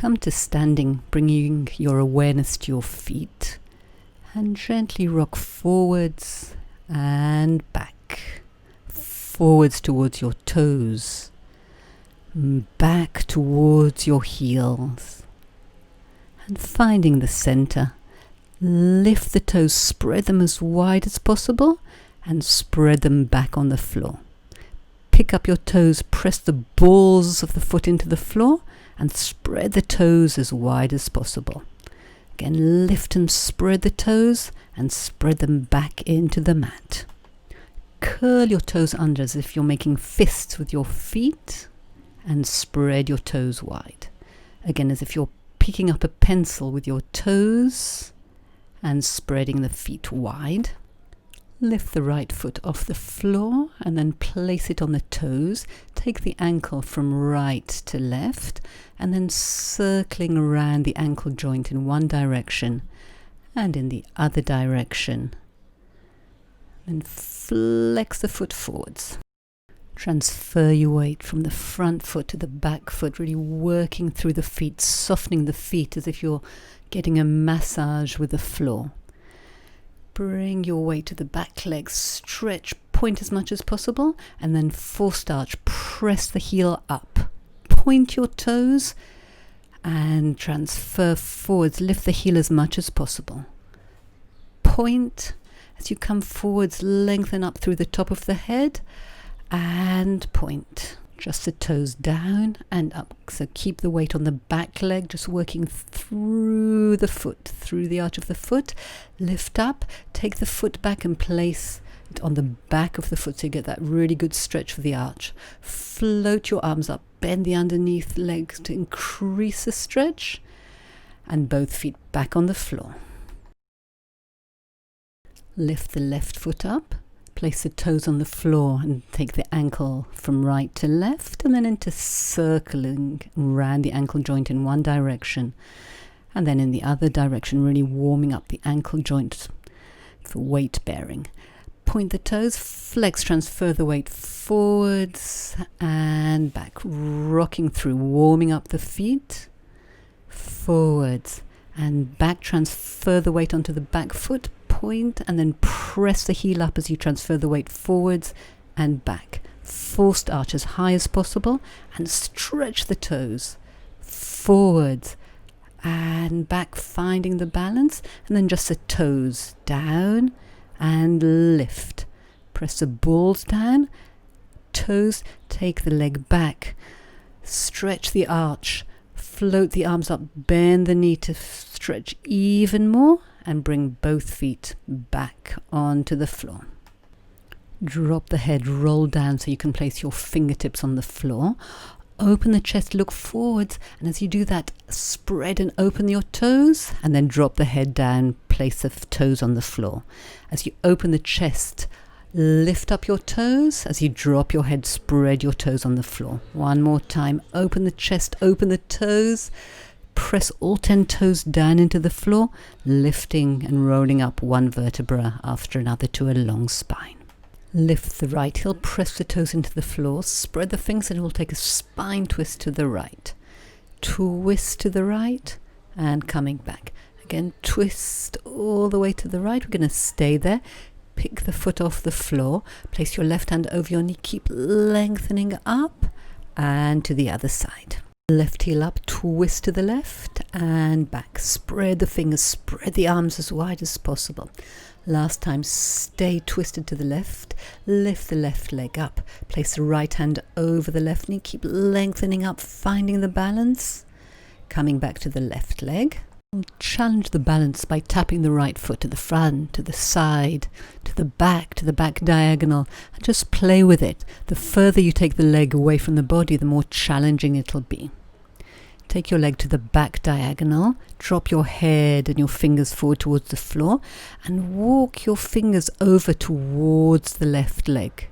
Come to standing, bringing your awareness to your feet, and gently rock forwards and back. Forwards towards your toes, back towards your heels. And finding the center, lift the toes, spread them as wide as possible, and spread them back on the floor. Pick up your toes, press the balls of the foot into the floor, and spread the toes as wide as possible. Again, lift and spread the toes, and spread them back into the mat. Curl your toes under as if you're making fists with your feet, and spread your toes wide. Again, as if you're picking up a pencil with your toes, and spreading the feet wide. Lift the right foot off the floor and then place it on the toes. Take the ankle from right to left and then circling around the ankle joint in one direction and in the other direction. Then flex the foot forwards. Transfer your weight from the front foot to the back foot, really working through the feet, softening the feet as if you're getting a massage with the floor. Bring your weight to the back leg, stretch, point as much as possible, and then forced arch, press the heel up. Point your toes and transfer forwards, lift the heel as much as possible. Point, as you come forwards, lengthen up through the top of the head, and point. Just the toes down and up. So keep the weight on the back leg, just working through the foot, through the arch of the foot. Lift up, take the foot back and place it on the back of the foot so you get that really good stretch for the arch. Float your arms up, bend the underneath legs to increase the stretch, and both feet back on the floor. Lift the left foot up. Place the toes on the floor and take the ankle from right to left and then into circling around the ankle joint in one direction and then in the other direction, really warming up the ankle joint for weight bearing. Point the toes, flex, transfer the weight forwards and back, rocking through, warming up the feet, forwards and back, transfer the weight onto the back foot, point and then press the heel up as you transfer the weight forwards and back. Forced arch as high as possible and stretch the toes forwards and back, finding the balance, and then just the toes down and lift. Press the balls down, toes, take the leg back, stretch the arch, float the arms up, bend the knee to stretch even more, and bring both feet back onto the floor. Drop the head, roll down so you can place your fingertips on the floor. Open the chest, look forwards, and as you do that, spread and open your toes, and then drop the head down, place the toes on the floor. As you open the chest, lift up your toes. As you drop your head, spread your toes on the floor. One more time, open the chest, open the toes. Press all 10 toes down into the floor, lifting and rolling up one vertebra after another to a long spine. Lift the right heel, press the toes into the floor, spread the fingers, and we'll take a spine twist to the right. Twist to the right and coming back. Again, twist all the way to the right. We're going to stay there. Pick the foot off the floor, place your left hand over your knee, keep lengthening up and to the other side. Left heel up, twist to the left and back. Spread the fingers, spread the arms as wide as possible. Last time, stay twisted to the left. Lift the left leg up. Place the right hand over the left knee. Keep lengthening up, finding the balance. Coming back to the left leg. Challenge the balance by tapping the right foot to the front, to the side, to the back diagonal, and just play with it. The further you take the leg away from the body, the more challenging it'll be. Take your leg to the back diagonal, drop your head and your fingers forward towards the floor, and walk your fingers over towards the left leg.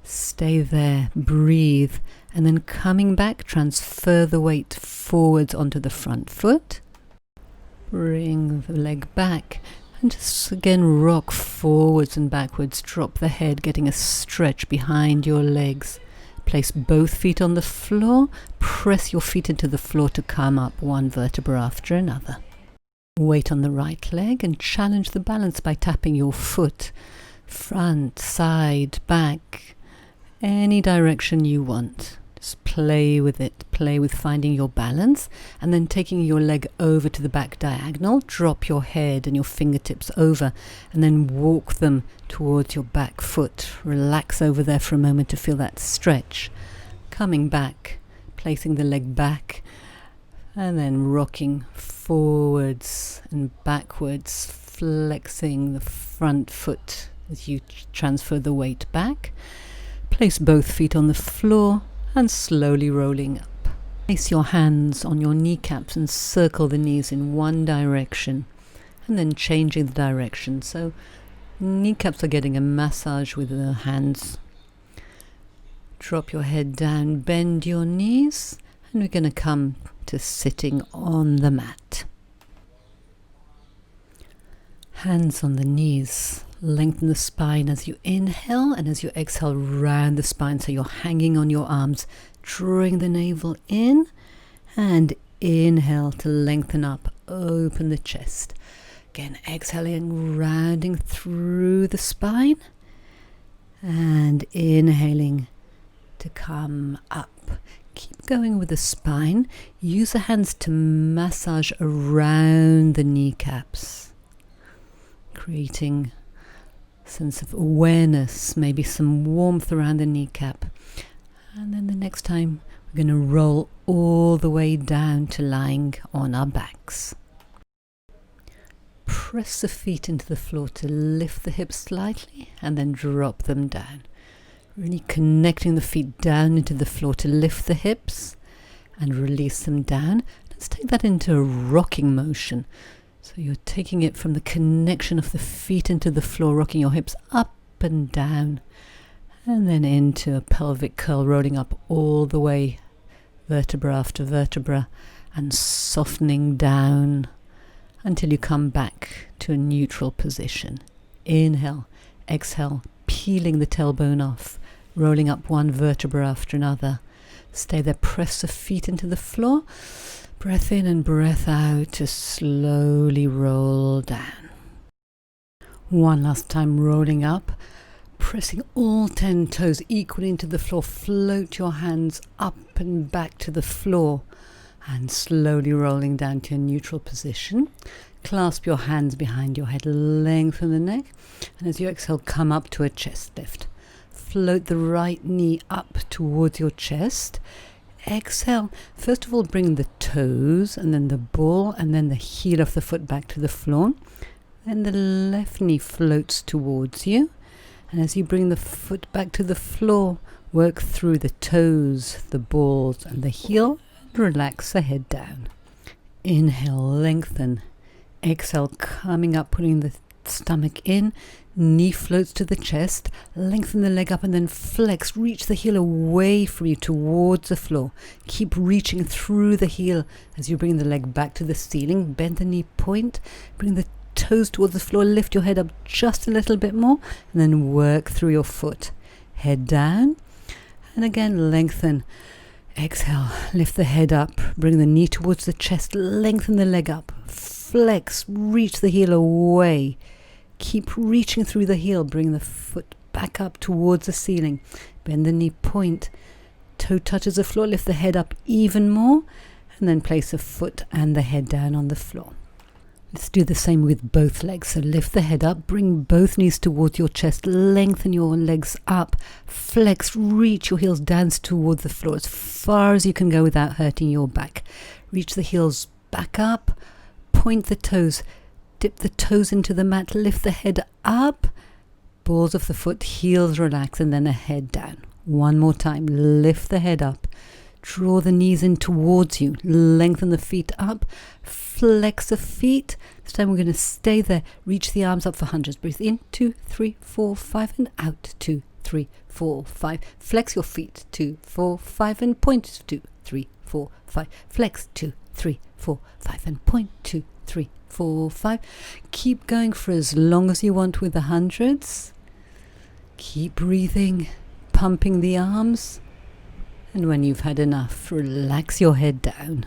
Stay there, breathe, and then coming back, transfer the weight forwards onto the front foot. Bring the leg back and just again rock forwards and backwards. Drop the head, getting a stretch behind your legs. Place both feet on the floor. Press your feet into the floor to come up one vertebra after another. Weight on the right leg and challenge the balance by tapping your foot. Front, side, back, any direction you want. Just play with it. Play with finding your balance, and then taking your leg over to the back diagonal. Drop your head and your fingertips over, and then walk them towards your back foot. Relax over there for a moment to feel that stretch. Coming back, placing the leg back, and then rocking forwards and backwards, flexing the front foot as you transfer the weight back. Place both feet on the floor and slowly rolling up. Place your hands on your kneecaps and circle the knees in one direction, and then changing the direction. So kneecaps are getting a massage with the hands. Drop your head down, bend your knees, and we're going to come to sitting on the mat. Hands on the knees. Lengthen the spine as you inhale, and as you exhale, round the spine so you're hanging on your arms, drawing the navel in, and inhale to lengthen up, open the chest. Again, exhaling, rounding through the spine, and inhaling to come up. Keep going with the spine. Use the hands to massage around the kneecaps, creating sense of awareness, maybe some warmth around the kneecap. And then the next time we're going to roll all the way down to lying on our backs. Press the feet into the floor to lift the hips slightly and then drop them down. Really connecting the feet down into the floor to lift the hips and release them down. Let's take that into a rocking motion. So you're taking it from the connection of the feet into the floor, rocking your hips up and down, and then into a pelvic curl, rolling up all the way, vertebra after vertebra, and softening down until you come back to a neutral position. Inhale, exhale, peeling the tailbone off, rolling up one vertebra after another. Stay there, press the feet into the floor. Breath in and breath out to slowly roll down. One last time, rolling up, pressing all 10 toes equally into the floor. Float your hands up and back to the floor and slowly rolling down to a neutral position. Clasp your hands behind your head, lengthen the neck, and as you exhale, come up to a chest lift. Float the right knee up towards your chest. Exhale. First of all, bring the toes and then the ball and then the heel of the foot back to the floor. Then the left knee floats towards you. And as you bring the foot back to the floor, work through the toes, the balls and the heel. And relax the head down. Inhale, lengthen. Exhale, coming up, putting the stomach in. Knee floats to the chest, lengthen the leg up and then flex, reach the heel away from you towards the floor. Keep reaching through the heel as you bring the leg back to the ceiling, bend the knee point, bring the toes towards the floor, lift your head up just a little bit more and then work through your foot. Head down and again lengthen. Exhale, lift the head up, bring the knee towards the chest, lengthen the leg up, flex, reach the heel away. Keep reaching through the heel, bring the foot back up towards the ceiling. Bend the knee point, toe touches the floor, lift the head up even more, and then place the foot and the head down on the floor. Let's do the same with both legs. So lift the head up, bring both knees towards your chest, lengthen your legs up, flex, reach your heels down towards the floor as far as you can go without hurting your back. Reach the heels back up, point the toes, dip the toes into the mat, lift the head up, balls of the foot, heels relax, and then the head down. One more time, lift the head up, draw the knees in towards you, lengthen the feet up, flex the feet. This time we're going to stay there, reach the arms up for hundreds. Breathe in, 2, 3, 4, 5, and out, 2, 3, 4, 5. Flex your feet, 2, 4, 5, and point, 2, 3, 4, 5. Flex, 2, 3, 4, 5, and point, 2, 3, 4, 5. Keep going for as long as you want with the hundreds. Keep breathing, pumping the arms. And when you've had enough, relax your head down.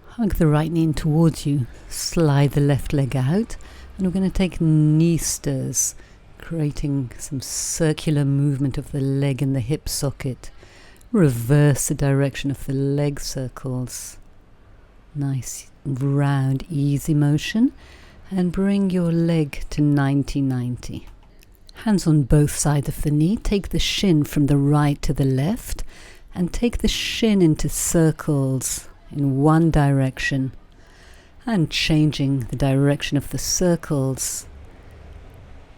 Hug the right knee in towards you, slide the left leg out, and we're going to take knee stirs, creating some circular movement of the leg in the hip socket. Reverse the direction of the leg circles. Nice, round, easy motion. And bring your leg to 90-90. Hands on both sides of the knee. Take the shin from the right to the left and take the shin into circles in one direction and changing the direction of the circles.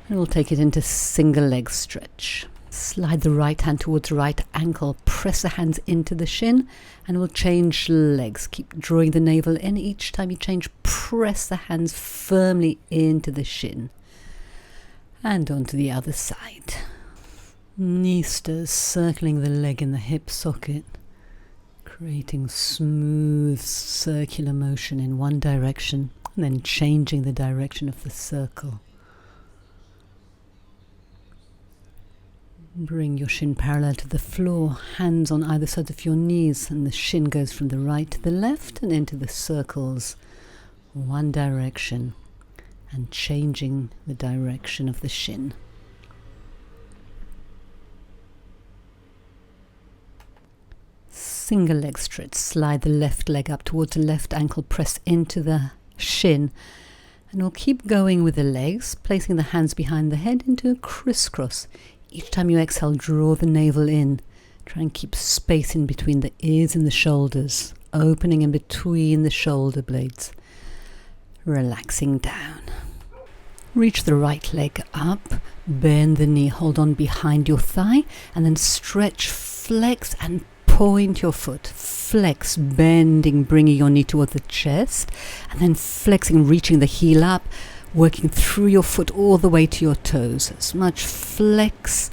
And we'll take it into single leg stretch. Slide the right hand towards the right ankle, press the hands into the shin, and we'll change legs. Keep drawing the navel in. Each time you change, press the hands firmly into the shin. And onto the other side. Knee stirs, circling the leg in the hip socket, creating smooth circular motion in one direction, and then changing the direction of the circle. Bring your shin parallel to the floor, hands on either side of your knees, and the shin goes from the right to the left and into the circles, one direction, and changing the direction of the shin. Single leg stretch, slide the left leg up towards the left ankle, press into the shin, and we'll keep going with the legs, placing the hands behind the head into a crisscross. Each time you exhale, draw the navel in. Try and keep space in between the ears and the shoulders, opening in between the shoulder blades. Relaxing down. Reach the right leg up, bend the knee, hold on behind your thigh, and then stretch, flex, and point your foot. Flex, bending, bringing your knee toward the chest, and then flexing, reaching the heel up, working through your foot all the way to your toes. As much flex,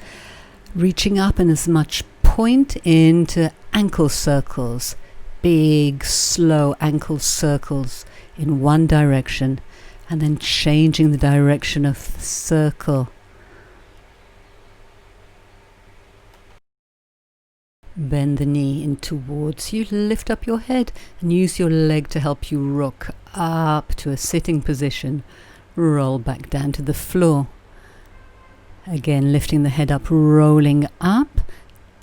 reaching up, and as much point into ankle circles. Big, slow ankle circles in one direction, and then changing the direction of the circle. Bend the knee in towards you, lift up your head, and use your leg to help you rock up to a sitting position. Roll back down to the floor. Again, lifting the head up, rolling up.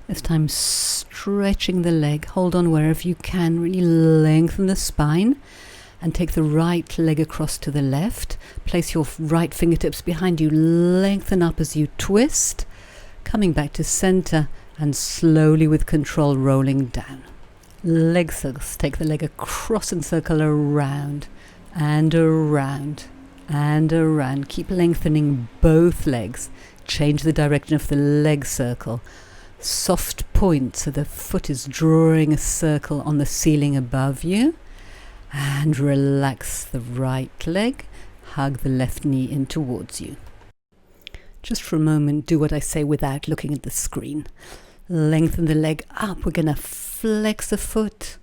This time stretching the leg. Hold on wherever you can. Really lengthen the spine. And take the right leg across to the left. Place your right fingertips behind you. Lengthen up as you twist. Coming back to center. And slowly with control rolling down. Leg circles. Take the leg across and circle around. And around. And around. Keep lengthening both legs. Change the direction of the leg circle. Soft point so the foot is drawing a circle on the ceiling above you. And relax the right leg. Hug the left knee in towards you. Just for a moment, do what I say without looking at the screen. Lengthen the leg up. We're going to flex the foot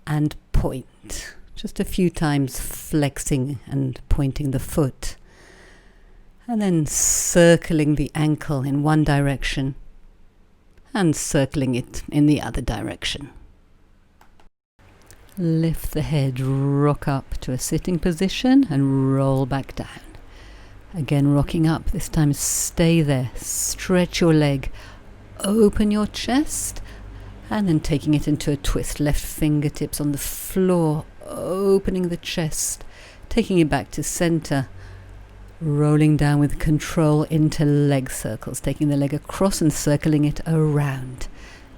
and point. Just a few times flexing and pointing the foot. And then circling the ankle in one direction and circling it in the other direction. Lift the head, rock up to a sitting position and roll back down. Again, rocking up. This time stay there. Stretch your leg. Open your chest. And then taking it into a twist. Left fingertips on the floor. Opening the chest, taking it back to center, rolling down with control into leg circles, taking the leg across and circling it around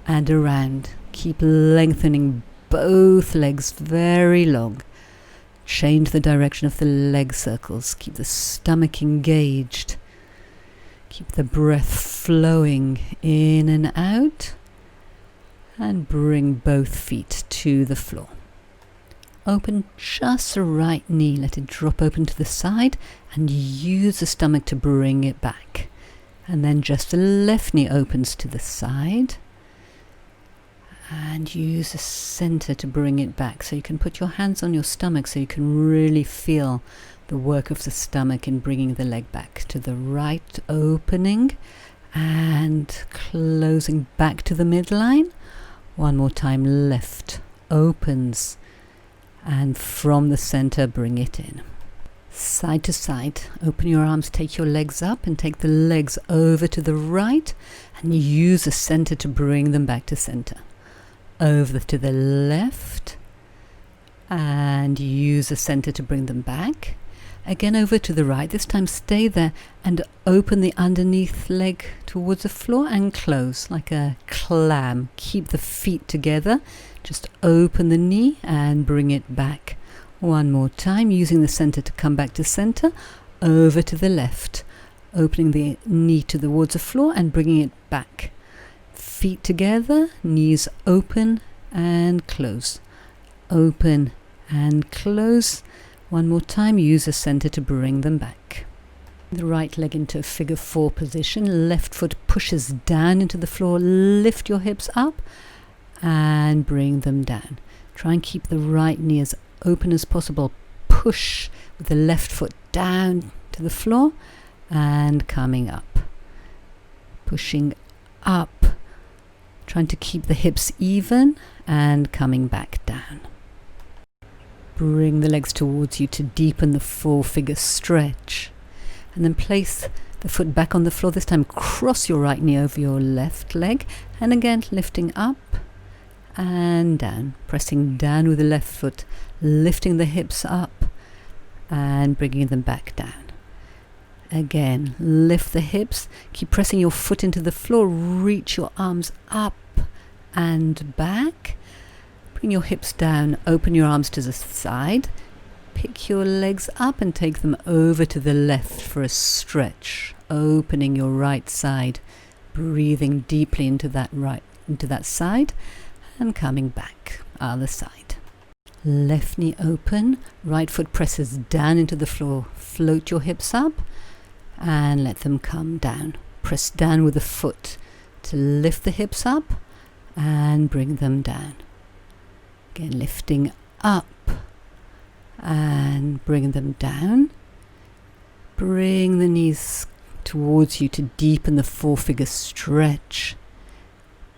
and around. Keep lengthening both legs very long. Change the direction of the leg circles. Keep the stomach engaged. Keep the breath flowing in and out. And bring both feet to the floor. Open just the right knee, let it drop open to the side and use the stomach to bring it back. And then just the left knee opens to the side and use the center to bring it back. So you can put your hands on your stomach so you can really feel the work of the stomach in bringing the leg back to the right opening and closing back to the midline. One more time, left opens, and from the center bring it in. Side to side, open your arms, take your legs up and take the legs over to the right and use the center to bring them back to center. Over to the left and use the center to bring them back. Again over to the right, this time stay there and open the underneath leg towards the floor and close like a clam. Keep the feet together, just open the knee and bring it back. One more time, using the center to come back to center, over to the left, opening the knee towards the floor and bringing it back. Feet together, knees open and close. Open and close. One more time, use the center to bring them back. The right leg into a figure 4 position, left foot pushes down into the floor, lift your hips up and bring them down. Try and keep the right knee as open as possible. Push with the left foot down to the floor and coming up. Pushing up, trying to keep the hips even and coming back down. Bring the legs towards you to deepen the 4-figure stretch. And then place the foot back on the floor. This time cross your right knee over your left leg. And again lifting up and down. Pressing down with the left foot. Lifting the hips up and bringing them back down. Again, lift the hips. Keep pressing your foot into the floor. Reach your arms up and back. Bring your hips down, open your arms to the side, pick your legs up and take them over to the left for a stretch, opening your right side, breathing deeply into that side and coming back, other side. Left knee open, right foot presses down into the floor, float your hips up and let them come down. Press down with the foot to lift the hips up and bring them down. Again, lifting up and bring them down. Bring the knees towards you to deepen the 4-figure stretch.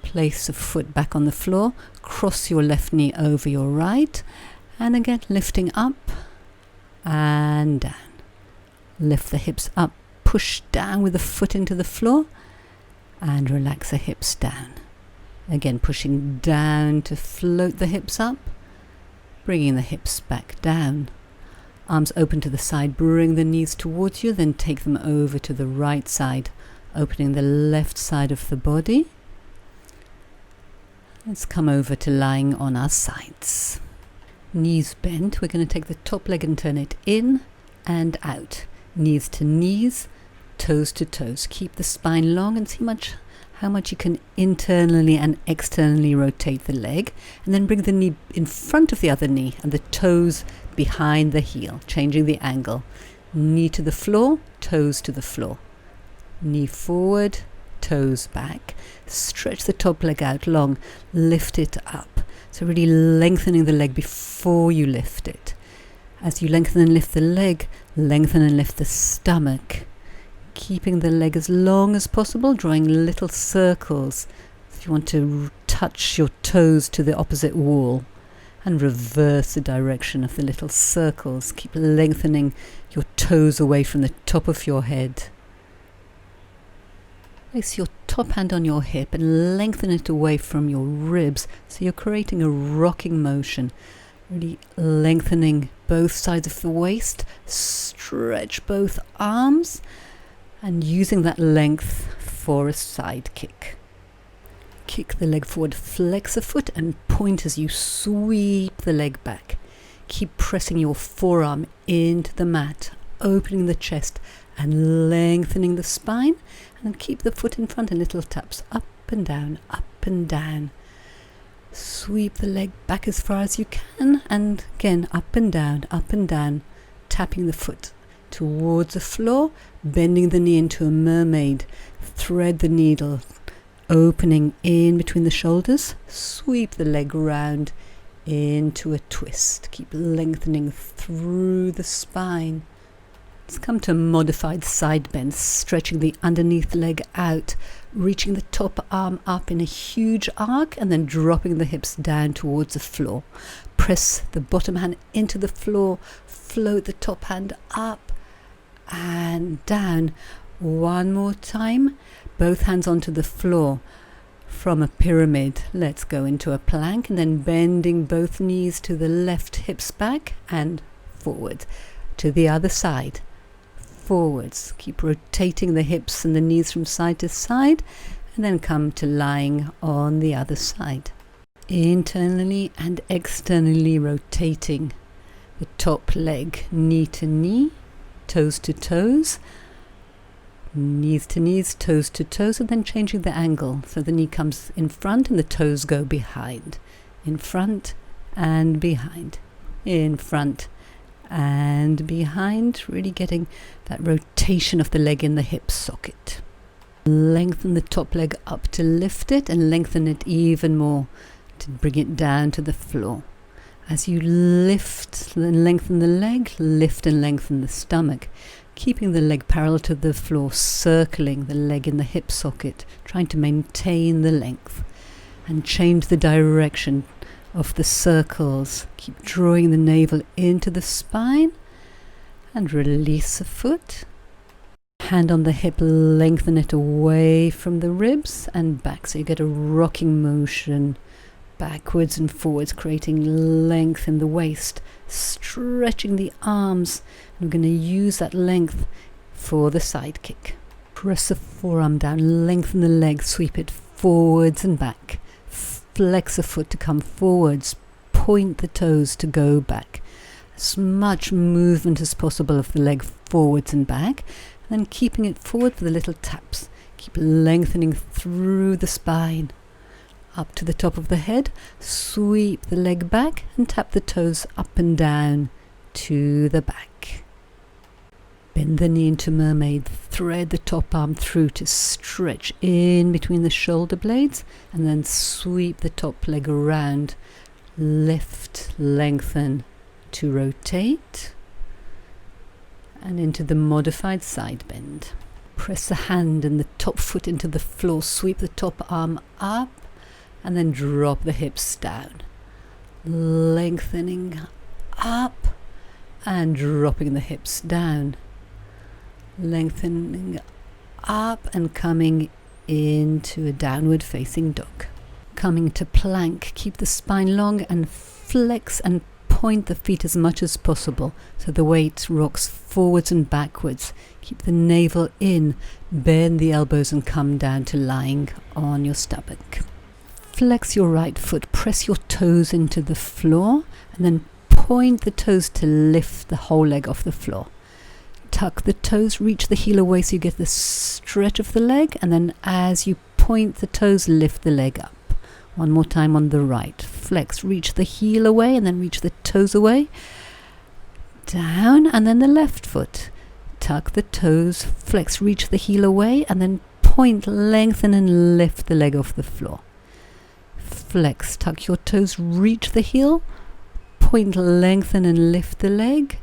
Place the foot back on the floor. Cross your left knee over your right. And again, lifting up and down. Lift the hips up. Push down with the foot into the floor. And relax the hips down. Again, pushing down to float the hips up, bringing the hips back down. Arms open to the side, bring the knees towards you, then take them over to the right side, opening the left side of the body. Let's come over to lying on our sides. Knees bent, we're going to take the top leg and turn it in and out. Knees to knees, toes to toes. Keep the spine long and see how much you can internally and externally rotate the leg, and then bring the knee in front of the other knee and the toes behind the heel, changing the angle. Knee to the floor, toes to the floor. Knee forward, toes back. Stretch the top leg out long, lift it up. So really lengthening the leg before you lift it. As you lengthen and lift the leg, lengthen and lift the stomach. Keeping the leg as long as possible, drawing little circles. If you want to touch your toes to the opposite wall and reverse the direction of the little circles. Keep lengthening your toes away from the top of your head. Place your top hand on your hip and lengthen it away from your ribs so you're creating a rocking motion. Really lengthening both sides of the waist. Stretch both arms. And using that length for a side kick. Kick the leg forward, flex the foot and point as you sweep the leg back. Keep pressing your forearm into the mat, opening the chest and lengthening the spine. And keep the foot in front and little taps up and down, up and down. Sweep the leg back as far as you can and again up and down, tapping the foot towards the floor, bending the knee into a mermaid. Thread the needle, opening in between the shoulders. Sweep the leg round into a twist. Keep lengthening through the spine. Let's come to a modified side bend, stretching the underneath leg out, reaching the top arm up in a huge arc and then dropping the hips down towards the floor. Press the bottom hand into the floor, float the top hand up and down. One more time, both hands onto the floor. From a pyramid, let's go into a plank and then bending both knees to the left hips back and forward. To the other side. Forwards. Keep rotating the hips and the knees from side to side and then come to lying on the other side. Internally and externally rotating the top leg, knee to knee, toes to toes, knees to knees, toes to toes, and then changing the angle so the knee comes in front and the toes go behind. In front and behind. In front and behind, really getting that rotation of the leg in the hip socket. Lengthen the top leg up to lift it and lengthen it even more to bring it down to the floor. As you lift and lengthen the leg, lift and lengthen the stomach, keeping the leg parallel to the floor, circling the leg in the hip socket, trying to maintain the length and change the direction of the circles. Keep drawing the navel into the spine and release the foot. Hand on the hip, lengthen it away from the ribs and back so you get a rocking motion backwards and forwards, creating length in the waist, stretching the arms. We're going to use that length for the side kick. Press the forearm down, lengthen the leg, sweep it forwards and back. Flex the foot to come forwards, point the toes to go back. As much movement as possible of the leg forwards and back, and then keeping it forward with the little taps. Keep lengthening through the spine. Up to the top of the head, sweep the leg back and tap the toes up and down to the back. Bend the knee into mermaid, thread the top arm through to stretch in between the shoulder blades and then sweep the top leg around, lift, lengthen to rotate and into the modified side bend. Press the hand and the top foot into the floor, sweep the top arm up and then drop the hips down, lengthening up and dropping the hips down. Lengthening up and coming into a downward facing dog. Coming to plank, keep the spine long and flex and point the feet as much as possible so the weight rocks forwards and backwards. Keep the navel in, bend the elbows and come down to lying on your stomach. Flex your right foot, press your toes into the floor and then point the toes to lift the whole leg off the floor. Tuck the toes, reach the heel away so you get the stretch of the leg, and then as you point the toes, lift the leg up. One more time on the right. Flex, reach the heel away and then reach the toes away. Down, and then the left foot. Tuck the toes, flex, reach the heel away and then point, lengthen and lift the leg off the floor. Flex, tuck your toes, reach the heel, point, lengthen and lift the leg.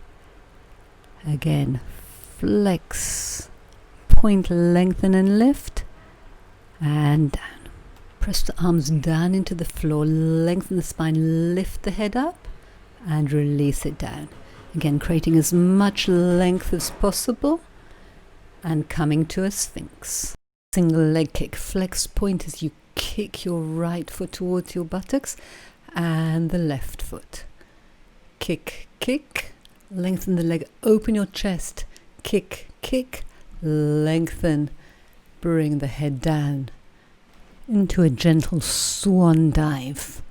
Again, flex, point, lengthen and lift, and down. Press the arms down into the floor, lengthen the spine, lift the head up and release it down. Again, creating as much length as possible and coming to a Sphinx. Single leg kick, flex point as you kick your right foot towards your buttocks and the left foot. Kick, kick, lengthen the leg, open your chest, kick, kick, lengthen, bring the head down into a gentle swan dive.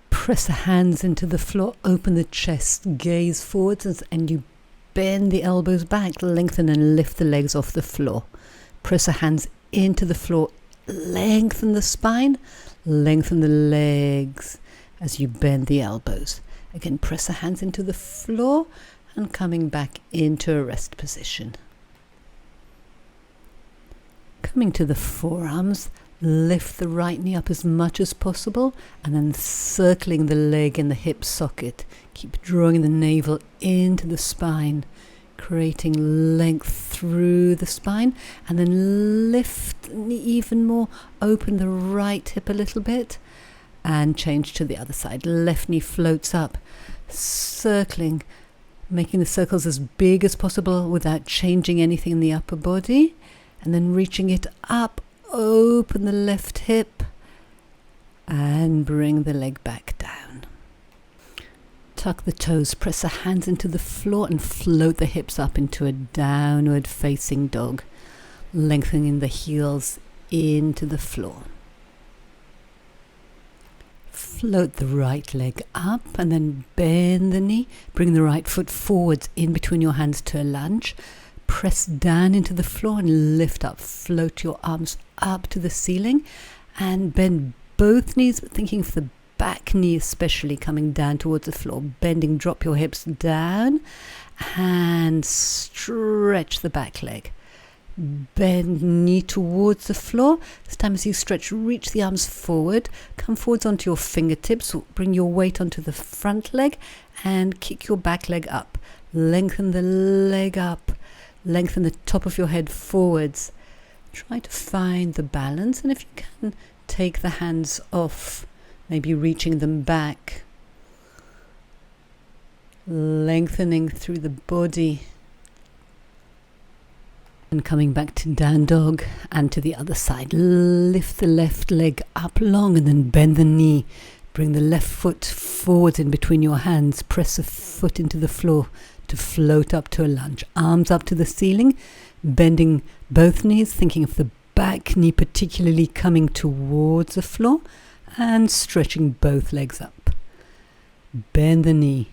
Press the hands into the floor, open the chest, gaze forwards and you bend the elbows back, lengthen and lift the legs off the floor. Press the hands into the floor, lengthen the spine, lengthen the legs as you bend the elbows. Again, press the hands into the floor and coming back into a rest position. Coming to the forearms, lift the right knee up as much as possible and then circling the leg in the hip socket. Keep drawing the navel into the spine. creating length through the spine, and then lift even more, open the right hip a little bit, and change to the other side. Left knee floats up, circling, making the circles as big as possible without changing anything in the upper body, and then reaching it up, open the left hip, and bring the leg back down. Tuck the toes, press the hands into the floor and float the hips up into a downward facing dog, lengthening the heels into the floor. Float the right leg up and then bend the knee. Bring the right foot forwards in between your hands to a lunge. Press down into the floor and lift up. Float your arms up to the ceiling and bend both knees, thinking of the back knee especially coming down towards the floor. Bending, drop your hips down and stretch the back leg. Bend knee towards the floor. This time as you stretch, reach the arms forward. Come forwards onto your fingertips. Bring your weight onto the front leg and kick your back leg up. Lengthen the leg up. Lengthen the top of your head forwards. Try to find the balance, and if you can, take the hands off, maybe reaching them back. Lengthening through the body. And coming back to down dog and to the other side. Lift the left leg up long and then bend the knee. Bring the left foot forward in between your hands. Press a foot into the floor to float up to a lunge. Arms up to the ceiling, bending both knees, thinking of the back knee particularly coming towards the floor, and stretching both legs up. Bend the knee.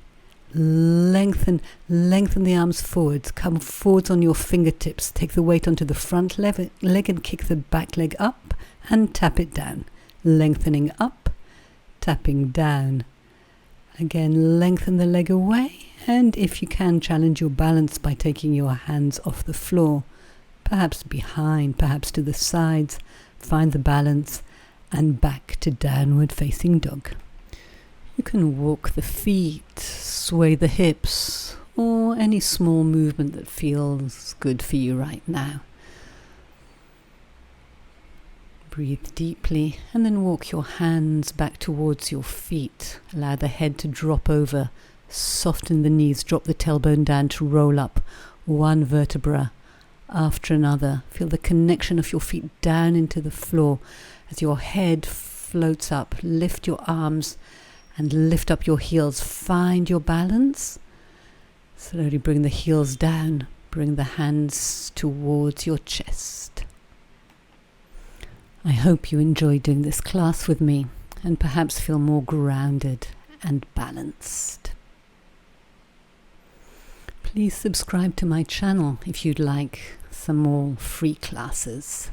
Lengthen the arms forwards. Come forwards on your fingertips. Take the weight onto the front leg and kick the back leg up and tap it down. Lengthening up, tapping down. Again, lengthen the leg away, and if you can, challenge your balance by taking your hands off the floor, perhaps behind, perhaps to the sides. Find the balance and back to downward facing dog. You can walk the feet, sway the hips, or any small movement that feels good for you right now. Breathe deeply and then walk your hands back towards your feet. Allow the head to drop over. Soften the knees, drop the tailbone down to roll up one vertebra after another. Feel the connection of your feet down into the floor as your head floats up. Lift your arms and lift up your heels. Find your balance. Slowly bring the heels down. Bring the hands towards your chest. I hope you enjoy doing this class with me and perhaps feel more grounded and balanced. Please subscribe to my channel if you'd like some more free classes.